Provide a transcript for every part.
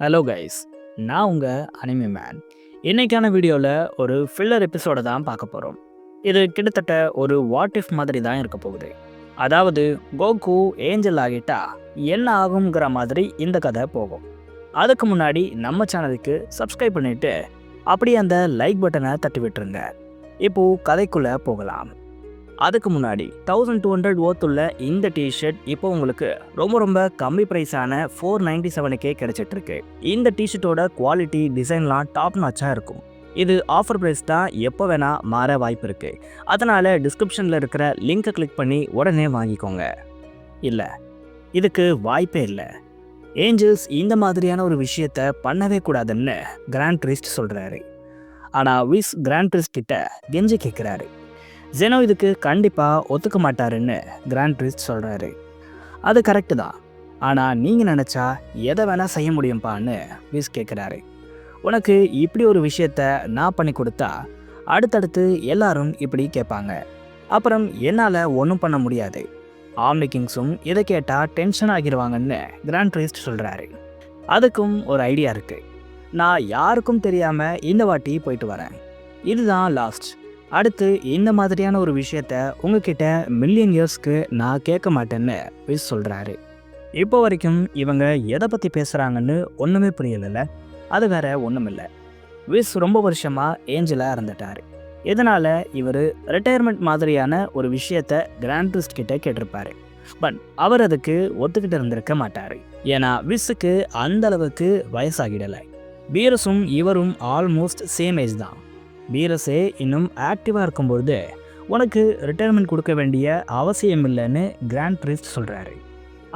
Hello guys, நான் உங்கள் anime man. இன்னைக்கான வீடியோவில் ஒரு ஃபில்லர் எபிசோடை தான் பார்க்க போகிறோம். இது கிட்டத்தட்ட ஒரு வாட் இஃப் மாதிரி தான் இருக்க போகுது. அதாவது கோகு ஏஞ்சல் ஆகிட்டா என்ன ஆகுங்கிற மாதிரி இந்த கதை போகும். அதுக்கு முன்னாடி நம்ம சேனலுக்கு சப்ஸ்கிரைப் பண்ணிவிட்டு அப்படியே அந்த லைக் பட்டனை தட்டி விட்டுருங்க. இப்போது கதைக்குள்ளே போகலாம். அதுக்கு முன்னாடி 1200 worth உள்ள இந்த டிஷர்ட் இப்போ உங்களுக்கு ரொம்ப கம்மி ப்ரைஸான 497க்கே கிடைச்சிட்டு இருக்கு. இந்த டிஷர்ட்டோட குவாலிட்டி டிசைன்லாம் டாப் நாச்சாக இருக்கும். இது ஆஃபர் ப்ரைஸ் தான், எப்போ வேணால் மாற வாய்ப்பு இருக்கு. அதனால் டிஸ்கிரிப்ஷனில் இருக்கிற லிங்கை கிளிக் பண்ணி உடனே வாங்கிக்கோங்க. இல்லை, இதுக்கு வாய்ப்பே இல்லை. ஏஞ்சல்ஸ் இந்த மாதிரியான ஒரு விஷயத்த பண்ணவே கூடாதுன்னு கிராண்ட் ப்ரீஸ்ட் சொல்கிறாரு. ஆனால் விஸ் கிராண்ட் ப்ரீஸ்ட் கிட்ட கெஞ்சி கேட்குறாரு. ஜெனோ இதுக்கு கண்டிப்பாக ஒத்துக்க மாட்டாருன்னு கிராண்ட் ப்ரீஸ்ட் சொல்கிறாரு. அது கரெக்டு தான், ஆனால் நீங்கள் நினச்சா எதை வேணால் செய்ய முடியும்ப்பான்னு விஸ் கேட்குறாரு. உனக்கு இப்படி ஒரு விஷயத்த நான் பண்ணி கொடுத்தா அடுத்தடுத்து எல்லாரும் இப்படி கேட்பாங்க. அப்புறம் என்னால் ஒன்றும் பண்ண முடியாது. ஆம்னி கிங்ஸும் இதை கேட்டால் டென்ஷன் ஆகிடுவாங்கன்னு கிராண்ட் ப்ரீஸ்ட் சொல்கிறாரு. அதுக்கும் ஒரு ஐடியா இருக்குது. நான் யாருக்கும் தெரியாமல் இந்த வாட்டி போயிட்டு வரேன். இதுதான் லாஸ்ட். அடுத்து இந்த மாதிரியான ஒரு விஷயத்த உங்ககிட்ட மில்லியன் இயர்ஸ்க்கு நான் கேட்க மாட்டேன்னு விஸ் சொல்கிறாரு. இப்போ வரைக்கும் இவங்க எதை பற்றி பேசுகிறாங்கன்னு ஒன்றுமே புரியலைல்ல. அது வேற ஒன்றும் இல்லை. விஸ் ரொம்ப வருஷமாக ஏஞ்சலாக இருந்துட்டார். இதனால் இவர் ரிட்டையர்மெண்ட் மாதிரியான ஒரு விஷயத்த கிராண்ட் ப்ரீஸ்ட் கிட்ட கேட்டிருப்பாரு. பட் அவர் அதுக்கு ஒத்துக்கிட்டு இருந்திருக்க மாட்டார். ஏன்னா விஸ்ஸுக்கு அந்த அளவுக்கு வயசாகிடலை. பீரஸும் இவரும் ஆல்மோஸ்ட் சேம் ஏஜ் தான். பீரஸே இன்னும் ஆக்டிவாக இருக்கும்பொழுது உனக்கு ரிட்டையர்மெண்ட் கொடுக்க வேண்டிய அவசியம் இல்லைன்னு கிராண்ட் ப்ரீஸ்ட் சொல்கிறாரு.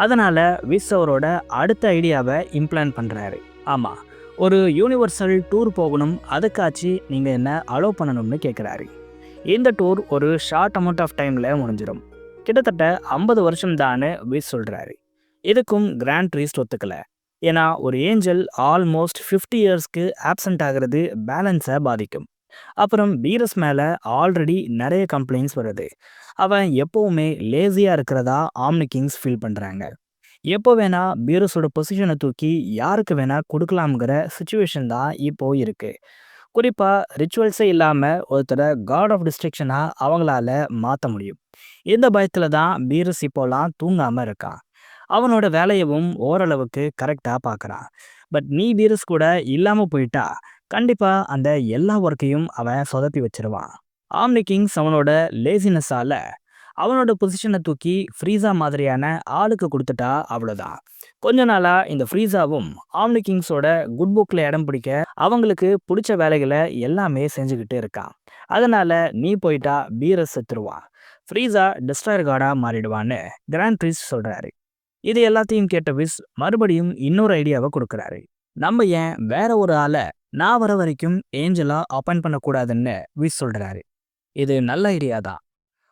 அதனால் விஸ் அவரோட அடுத்த ஐடியாவை இம்ப்ளான் பண்ணுறாரு. ஆமாம், ஒரு யூனிவர்சல் டூர் போகணும், அதுக்காச்சு நீங்கள் என்ன அலோவ் பண்ணணும்னு கேட்குறாரு. இந்த டூர் ஒரு ஷார்ட் அமௌண்ட் ஆஃப் டைமில் முடிஞ்சிடும். கிட்டத்தட்ட 50 வருஷம் தான்னு விஸ் சொல்கிறாரு. இதுக்கும் கிராண்ட் ப்ரீஸ்ட் ஒத்துக்கலை. ஏன்னா ஒரு ஏஞ்சல் ஆல்மோஸ்ட் 50 இயர்ஸ்க்கு ஆப்சண்ட் ஆகிறது பேலன்ஸை பாதிக்கும். அப்புறம் பீரஸ் மேலே ஆல்ரெடி நிறைய கம்ப்ளைண்ட்ஸ் வருது. அவன் எப்போவுமே லேசியாக இருக்கிறதா ஆம்னி கிங்ஸ் ஃபீல் பண்ணுறாங்க. எப்போ வேணால் பீரஸோட பொசிஷனை தூக்கி யாருக்கு வேணால் கொடுக்கலாம்ங்கிற சுச்சுவேஷன் தான் இப்போ இருக்குது. குறிப்பாக ரிச்சுவல்ஸே இல்லாமல் ஒருத்தரை காட் ஆஃப் டிஸ்ட்ரக்ஷனாக அவங்களால மாற்ற முடியும். இந்த பயத்தில் தான் பீரஸ் இப்போலாம் தூங்காமல் இருக்கான். அவனோட வேலையவும் ஓரளவுக்கு கரெக்டாக பார்க்குறான். பட் நீ பீரஸ் கூட இல்லாமல் போயிட்டா கண்டிப்பாக அந்த எல்லா ஒர்க்கையும் அவன் சொதப்பி வச்சிருவான். ஆம்னி கிங்ஸ் அவனோட லேசினஸால் அவனோட பொசிஷனை தூக்கி ஃப்ரீஸா மாதிரியான ஆளுக்கு கொடுத்துட்டா அவ்வளோதான். கொஞ்ச நாளாக இந்த ஃப்ரீஸாவும் ஆம்னி கிங்ஸோட குட் புக்கில் இடம் பிடிக்க அவங்களுக்கு பிடிச்ச வேலைகளை எல்லாமே செஞ்சுக்கிட்டு இருக்கான். அதனால் நீ போயிட்டா பீரஸ் செத்துருவான். ஃப்ரீஸா டிஸ்ட்ராயர் கார்டாக மாறிடுவான்னு கிராண்ட் ப்ரீஸ்ட் சொல்கிறாரு. இது எல்லாத்தையும் கேட்ட விஸ் மறுபடியும் இன்னொரு ஐடியாவை கொடுக்குறாரு. நம்ம ஏன் வேற ஒரு ஆளை நான் வர வரைக்கும் ஏஞ்சலா அப்பாயிண்ட் பண்ணக்கூடாதுன்னு விஸ் சொல்கிறாரு. இது நல்ல ஐடியா தான்.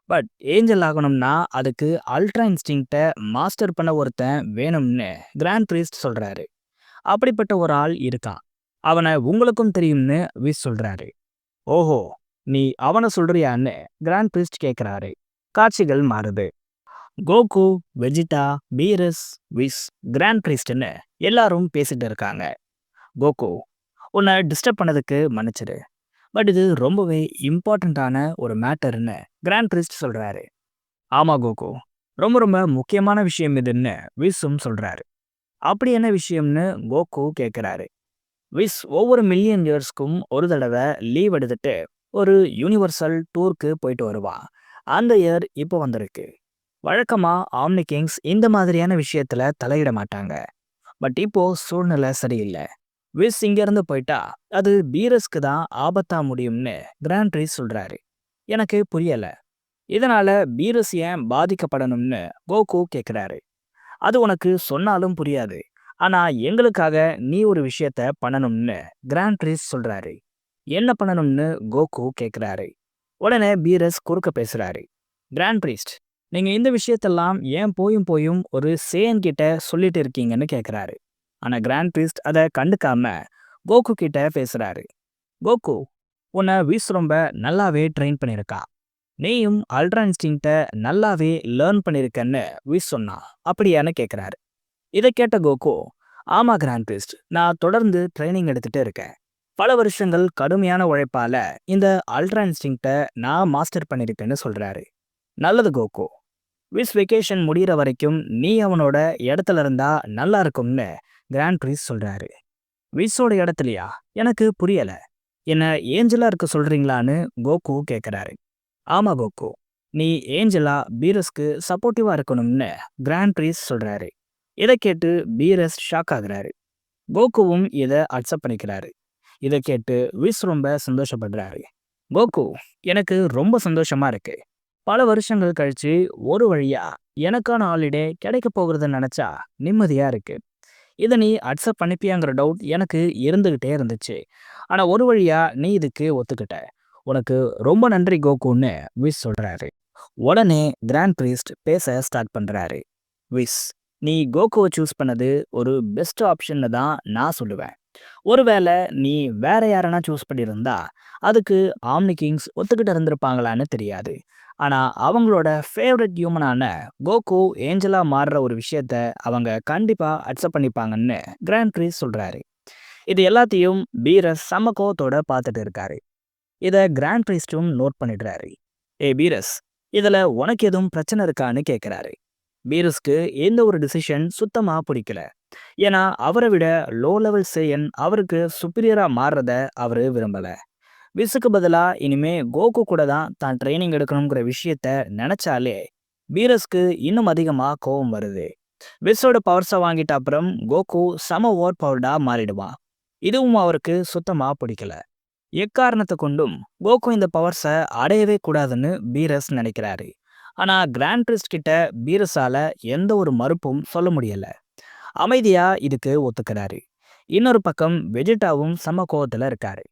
பட் ஏஞ்சல் ஆகணும்னா அதுக்கு அல்ட்ரா இன்ஸ்டிங்க்டை மாஸ்டர் பண்ண ஒருத்தன் வேணும்னு கிராண்ட் ப்ரீஸ்ட் சொல்கிறாரு. அப்படிப்பட்ட ஒரு ஆள் இருக்கான். அவனை உங்களுக்கும் தெரியும்னு விஸ் சொல்கிறாரு. ஓஹோ, நீ அவனை சொல்றியான்னு கிராண்ட் ப்ரீஸ்ட் கேட்குறாரு. காட்சிகள் மாறுது. கோகு, வெஜிடா, பீரஸ், விஸ், கிராண்ட் ப்ரீஸ்ட்னு எல்லாரும் பேசிட்டு இருக்காங்க. கோகு, உன்னை டிஸ்டர்ப் பண்ணதுக்கு மன்னிச்சிடு. பட் இது ரொம்பவே இம்பார்ட்டண்ட்டான ஒரு மேட்டர்னு கிராண்ட் ப்ரீஸ்ட் சொல்கிறாரு. ஆமாம் கோகு, ரொம்ப முக்கியமான விஷயம் இதுன்னு விஸ்ஸும் சொல்கிறாரு. அப்படி என்ன விஷயம்னு கோகு கேட்குறாரு. விஸ் ஒவ்வொரு மில்லியன் இயர்ஸ்க்கும் ஒரு தடவை லீவ் எடுத்துட்டு ஒரு யூனிவர்சல் டூருக்கு போயிட்டு வருவான். அந்த இயர் இப்போ வந்திருக்கு. வழக்கமாக ஆம்னி கிங்ஸ் இந்த மாதிரியான விஷயத்தில் தலையிட மாட்டாங்க. பட் இப்போ சூழ்நிலை சரியில்லை. விஸ் இங்கேருந்து போயிட்டா அது பீரஸ்க்கு தான் ஆபத்தா முடியும்னு கிராண்ட் ப்ரீஸ்ட் சொல்கிறாரு. எனக்கு புரியலை. இதனால் பீரஸ் ஏன் பாதிக்கப்படணும்னு கோகு கேட்குறாரு. அது உனக்கு சொன்னாலும் புரியாது. ஆனால் எங்களுக்காக நீ ஒரு விஷயத்த பண்ணணும்னு கிராண்ட் ப்ரீஸ்ட் சொல்கிறாரு. என்ன பண்ணணும்னு கோகு கேட்குறாரு. உடனே பீரஸ் குறுக்க பேசுகிறாரு. கிராண்ட் ப்ரீஸ்ட், நீங்கள் இந்த விஷயத்தெல்லாம் ஏன் போயும் ஒரு சேன் கிட்ட சொல்லிட்டு இருக்கீங்கன்னு கேட்குறாரு. ஆனால் கிராண்ட் ப்ரீஸ்ட் அதை கண்டுக்காம கோகு கிட்ட பேசுகிறாரு. கோகு, உன்னை விஸ் ரொம்ப நல்லாவே ட்ரெயின் பண்ணியிருக்கா. நீயும் அல்ட்ரா இன்ஸ்டிங்க்டை நல்லாவே லேர்ன் பண்ணியிருக்கன்னு விஸ் சொன்னா. அப்படியான்னு கேட்குறாரு. இதை கேட்ட கோகு, ஆமா கிராண்ட் பிரீஸ்ட், நான் தொடர்ந்து ட்ரைனிங் எடுத்துட்டு இருக்கேன். பல வருஷங்கள் கடுமையான உழைப்பால இந்த அல்ட்ரா இன்ஸ்டிங்க்ட நான் மாஸ்டர் பண்ணியிருக்கேன்னு சொல்றாரு. நல்லது கோகு. விஸ் வெக்கேஷன் முடியிற வரைக்கும் நீ அவனோட இடத்துல இருந்தா நல்லா இருக்கும்னு கிராண்ட் பிரீஸ்ட் சொல்றாரு. விஸ்ஸோட இடத்துலயா? எனக்கு புரியல. என்ன ஏஞ்சலா இருக்க சொல்றீங்களான்னு கோகு கேட்குறாரு. ஆமா கோகு, நீ ஏஞ்சலா பீரஸ்க்கு சப்போர்ட்டிவா இருக்கணும்னு கிராண்ட் பிரீஸ்ட் சொல்றாரு. இதை கேட்டு பீரஸ் ஷாக் ஆகுறாரு. கோகுவும் இதை அக்செப்ட் பண்ணிக்கிறாரு. இதை கேட்டு விஸ் ரொம்ப சந்தோஷப்படுறாரு. கோகு, எனக்கு ரொம்ப சந்தோஷமா இருக்கு. பல வருஷங்கள் கழிச்சு ஒரு வழியா எனக்கான ஹாலிடே கிடைக்க போகிறத நினைச்சா நிம்மதியா இருக்கு. இதை நீ அக்செப்ட் பண்ணிப்பியாங்கிற டவுட் எனக்கு இருந்துகிட்டே இருந்துச்சு. ஆனா ஒரு வழியா நீ இதுக்கு ஒத்துக்கிட்ட. உனக்கு ரொம்ப நன்றி கோகுன்னு விஸ் சொல்றாரு. உடனே கிராண்ட் பிரீஸ்ட் பேச ஸ்டார்ட் பண்றாரு. விஸ், நீ கோகுவை சூஸ் பண்ணது ஒரு பெஸ்ட் ஆப்ஷன்னு தான் நான் சொல்லுவேன். ஒருவேளை நீ வேற யாரனா சூஸ் பண்ணியிருந்தா அதுக்கு ஆம்னி கிங்ஸ் ஒத்துக்கிட்டு இருந்திருப்பாங்களான்னு தெரியாது. ஆனா அவங்களோட ஃபேவரட் ஹியூமனான கோகு ஏஞ்சலா மாறுற ஒரு விஷயத்த அவங்க கண்டிப்பா அக்செப்ட் பண்ணிப்பாங்கன்னு கிராண்ட் பிரீஸ் சொல்றாரு. இது எல்லாத்தையும் பீரஸ் செம கோவத்தோட பார்த்துட்டு இருக்காரு. இதை கிராண்ட் பிரீஸ்டும் நோட் பண்ணிடுறாரு. பீரஸ், இதுல உனக்கு எதுவும் பிரச்சனை இருக்கான்னு கேட்கிறாரு. பீரஸ்க்கு எந்த ஒரு டிசிஷன் சுத்தமா பிடிக்கல. ஏன்னா அவரை விட லோ லெவல் சேயன் அவருக்கு சுப்பீரியரா மாறுறத அவரு விரும்பல. விஸுக்கு பதிலா இனிமே கோகு கூட தான் ட்ரைனிங் எடுக்கணுங்கிற விஷயத்த நினைச்சாலே பீரஸ்க்கு இன்னும் அதிகமா கோவம் வருது. விஸோட பவர்ஸை வாங்கிட்ட அப்புறம் கோகு சம ஓவர் பவர்டா மாறிடுவான். இதுவும் அவருக்கு சுத்தமா பிடிக்கல. எக்காரணத்தை கொண்டும் கோகு இந்த பவர்ஸை அடையவே கூடாதுன்னு பீரஸ் நினைக்கிறாரு. ஆனா கிராண்ட் பிரிஸ்ட் கிட்ட பீரஸால எந்த ஒரு மறுப்பும் சொல்ல முடியல. அமைதியா இதுக்கு ஒத்துக்கிறாரு. இன்னொரு பக்கம் வெஜிடாவும் சம கோவத்துல இருக்காரு.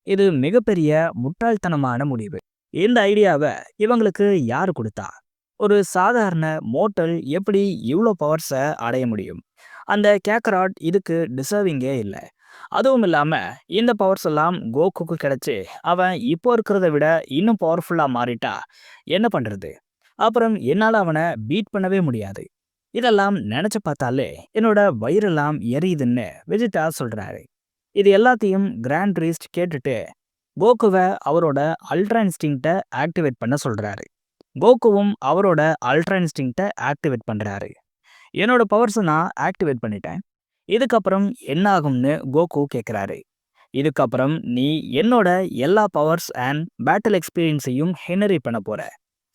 இது மிகப்பெரிய முட்டாள்தனமான முடிவு. இந்த ஐடியாவை இவங்களுக்கு யாரு கொடுத்தா? ஒரு சாதாரண மோட்டல் எப்படி இவ்வளோ பவர்ஸை அடைய முடியும்? அந்த கேக்கராட் இதுக்கு டிசர்விங்கே இல்லை. அதுவும் இல்லாம இந்த பவர்ஸ் எல்லாம் கோகுக்கு கிடைச்சு அவன் இப்போ இருக்கிறத விட இன்னும் பவர்ஃபுல்லா மாறிட்டா என்ன பண்றது? அப்புறம் என்னால அவனை பீட் பண்ணவே முடியாது. இதெல்லாம் நினைச்சு பார்த்தாலே என்னோட வயிறெல்லாம் எரியுதுன்னு வெஜிடா சொல்றாரு. இது எல்லாத்தையும் கிராண்ட் பிரீஸ்ட் கேட்டுட்டு கோகுவை அவரோட அல்ட்ரா இன்ஸ்டிங்க்ட ஆக்டிவேட் பண்ண சொல்றாரு. கோகுவும் அவரோட அல்ட்ரா இன்ஸ்டிங்க்ட ஆக்டிவேட் பண்றாரு. என்னோட பவர்ஸை நான் ஆக்டிவேட் பண்ணிட்டேன். இதுக்கப்புறம் என்ன ஆகும்னு கோகு கேட்குறாரு. இதுக்கப்புறம் நீ என்னோட எல்லா பவர்ஸ் அண்ட் பேட்டில் எக்ஸ்பீரியன்ஸையும் ஹெனரி பண்ண போற.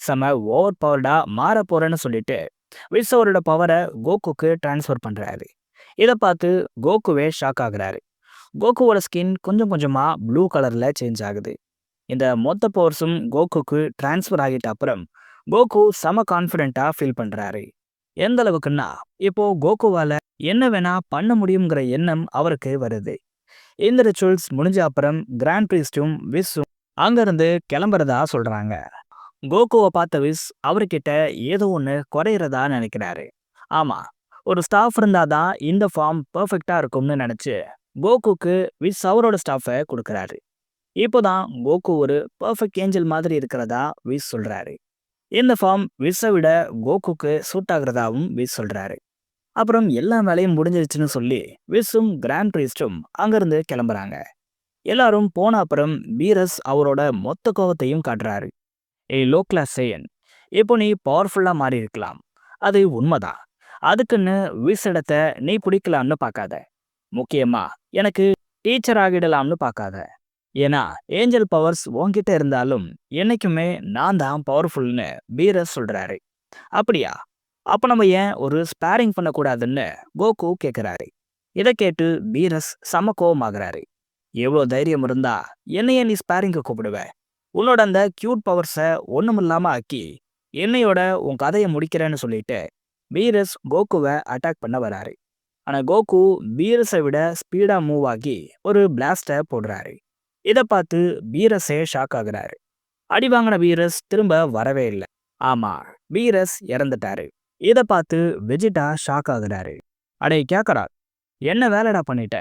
செம ஓவர் பவர்டா மாற போறேன்னு சொல்லிட்டு விஸ் அவரோட பவரை கோகுக்கு டிரான்ஸ்ஃபர் பண்றாரு. இதை பார்த்து கோகுவே ஷாக் ஆகுறாரு. கோகுவோட ஸ்கின் கொஞ்சம் கொஞ்சமா ப்ளூ கலர்ல சேஞ்ச் ஆகுது. இந்த மொத்த பவர்ஸும் கோகுக்கு டிரான்ஸ்ஃபர் ஆகிட்ட அப்புறம் கோகு செம கான்ஃபிடென்ட்டா ஃபீல் பண்றாரு. எந்த அளவுக்குன்னா இப்போ கோகுவால என்ன வேணா பண்ண முடியுங்கிற எண்ணம் அவருக்கு வருது. இந்த ரிச்சுவல்ஸ் முடிஞ்ச அப்புறம் கிராண்ட் பிரீஸ்டும் விஸ்ஸும் அங்கிருந்து கிளம்புறதா சொல்றாங்க. கோகுவை பார்த்த விஸ் அவர்கிட்ட ஏதோ ஒன்று குறையிறதா நினைக்கிறாரு. ஆமா, ஒரு ஸ்டாஃப் இருந்தாதான் இந்த ஃபார்ம் பர்ஃபெக்டா இருக்கும்னு நினைச்சு கோகுக்கு விஸ் அவரோட ஸ்டாஃபை கொடுக்கறாரு. இப்போதான் கோகு ஒரு பர்ஃபெக்ட் ஏஞ்சல் மாதிரி இருக்கிறதா விஸ் சொல்றாரு. இந்த ஃபார்ம் விஸ்ஸை விட கோகுக்கு சூட் ஆகுறதாவும் விஸ் சொல்றாரு. அப்புறம் எல்லா வேலையும் முடிஞ்சிருச்சுன்னு சொல்லி விஸ்ஸும் கிராண்ட் பிரீஸ்டும் அங்கிருந்து கிளம்புறாங்க. எல்லாரும் போன அப்புறம் பீரஸ் அவரோட மொத்த கோவத்தையும் காட்டுறாரு. லோ கிளாஸ் சேயன், இப்போ நீ பவர்ஃபுல்லா மாறி இருக்கலாம், அது உண்மைதான். அதுக்குன்னு விஸ் இடத்த நீ பிடிக்கலாம்னு பார்க்காத. முக்கியமா எனக்கு டீச்சர் ஆகிடலாம்னு பார்க்காத. ஏன்னா ஏஞ்சல் பவர்ஸ் உன்கிட்ட இருந்தாலும் என்னைக்குமே நான் தான் பவர்ஃபுல்னு பீரஸ் சொல்றாரு. அப்படியா? அப்ப நம்ம ஏன் ஒரு ஸ்பேரிங் பண்ணக்கூடாதுன்னு கோகு கேட்குறாரு. இதை கேட்டு பீரஸ் செம கோவமாகறாரு. எவ்வளோ தைரியம் இருந்தா என்னைய நீ ஸ்பேரிங்க கூப்பிடுவ? உன்னோட அந்த கியூட் பவர்ஸை ஒண்ணுமில்லாம ஆக்கி என்னையோட உன் கதையை முடிக்கிறேன்னு சொல்லிட்டு பீரஸ் கோகுவை அட்டாக் பண்ண வராரு. ஆனா கோகு பீரஸை விட ஸ்பீடா மூவ் ஆகி ஒரு பிளாஸ்டை போடுறாரு. இதை பார்த்து பீரஸே ஷாக் ஆகுறாரு. அடி வாங்கின பீரஸ் திரும்ப வரவே இல்லை. ஆமா, பீரஸ் இறந்துட்டாரு. இதை பார்த்து வெஜிடா ஷாக் ஆகுறாரு. அடே கேக்கரா, என்ன வேலைடா பண்ணிட்ட?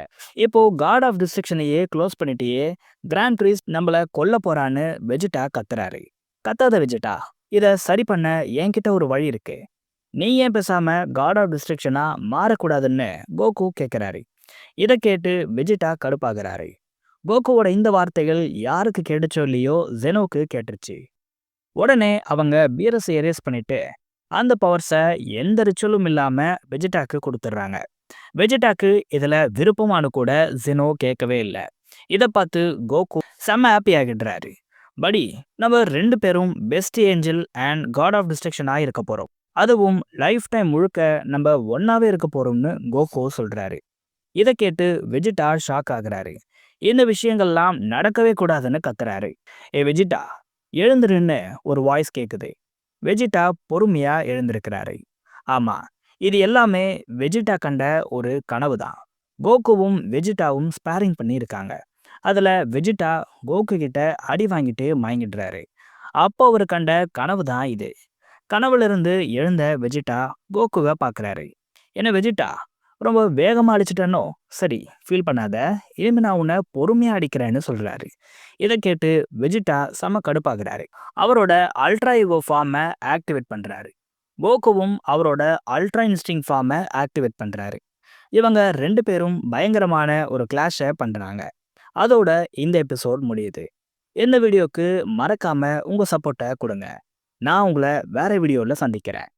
இப்போ காட் ஆஃப் டிஸ்ட்ரக்ஷனையே க்ளோஸ் பண்ணிட்டியே, கிராண்ட் பிரீஸ்ட் நம்மள கொல்ல போறான்னு வெஜிடா கத்துறாரு. கத்தாத வெஜிடா, இதை சரி பண்ண என்கிட்ட ஒரு வழி இருக்கு. நீ ஏன் பேசாம காட் ஆஃப் டிஸ்ட்ரக்ஷனா மாறக்கூடாதுன்னு கோகு கேட்குறாரு. இதை கேட்டு வெஜிடா கடுப்பாகிறாரு. கோகுவோட இந்த வார்த்தைகள் யாருக்கு கேட்டுச்சோ இல்லையோ ஜெனோக்கு கேட்டுருச்சு. உடனே அவங்க பீரஸை எரேஸ் பண்ணிட்டு அந்த பவர்ஸை எந்த ரிச்சுவலும் இல்லாம வெஜிடாக்கு கொடுத்துட்றாங்க. வெஜிடாக்கு இதுல விருப்பமானு கூட ஜெனோ கேட்கவே இல்லை. இதை பார்த்து கோகு செம்ம ஹாப்பி ஆகிடுறாரு. படி, நம்ம 2 பேரும் best angel and god of டிஸ்ட்ரக்ஷனாக இருக்க போறோம். அதுவும் லைஃப் டைம் முழுக்க நம்ம ஒன்னாவே இருக்க போறோம்னு கோகு சொல்றாரு. இதை கேட்டு வெஜிடா ஷாக் ஆகுறாரு. இந்த விஷயங்கள்லாம் நடக்கவே கூடாதுன்னு கத்துறாரு. ஏ வெஜிடா, எழுந்துருன்னு ஒரு வாய்ஸ் கேட்குது. வெஜிடா பொறுமையா எழுந்திருக்கிறாரு. ஆமா, இது எல்லாமே வெஜிடா கண்ட ஒரு கனவு தான். கோகுவும் வெஜிடாவும் ஸ்பாரிங் பண்ணி இருக்காங்க. அதுல வெஜிடா கோகு கிட்ட அடி வாங்கிட்டு மயங்கிடுறாரு. அப்போ அவர் கண்ட கனவு தான் இது. கனவுல இருந்து எழுந்த வெஜிடா கோகுவை பார்க்குறாரு. என்ன வெஜிடா, ரொம்ப வேகமாக அடிச்சிட்டனோ? சரி, ஃபீல் பண்ணாத, இனிமே நான் உன்னை பொறுமையாக அடிக்கிறேன்னு சொல்கிறாரு. இதை கேட்டு வெஜிடா செம கடுப்பாகிறாரு. அவரோட அல்ட்ரா ஈகோ ஃபார்மை ஆக்டிவேட் பண்ணுறாரு. கோகுவும் அவரோட அல்ட்ரா இன்ஸ்டிங் ஃபார்மை ஆக்டிவேட் பண்ணுறாரு. இவங்க 2 பேரும் பயங்கரமான ஒரு கிளாஷை பண்ணுறாங்க. அதோட இந்த எபிசோட் முடியுது. இந்த வீடியோக்கு மறக்காம உங்கள் சப்போர்ட்டை கொடுங்க. நான் உங்களை வேற வீடியோவில் சந்திக்கிறேன்.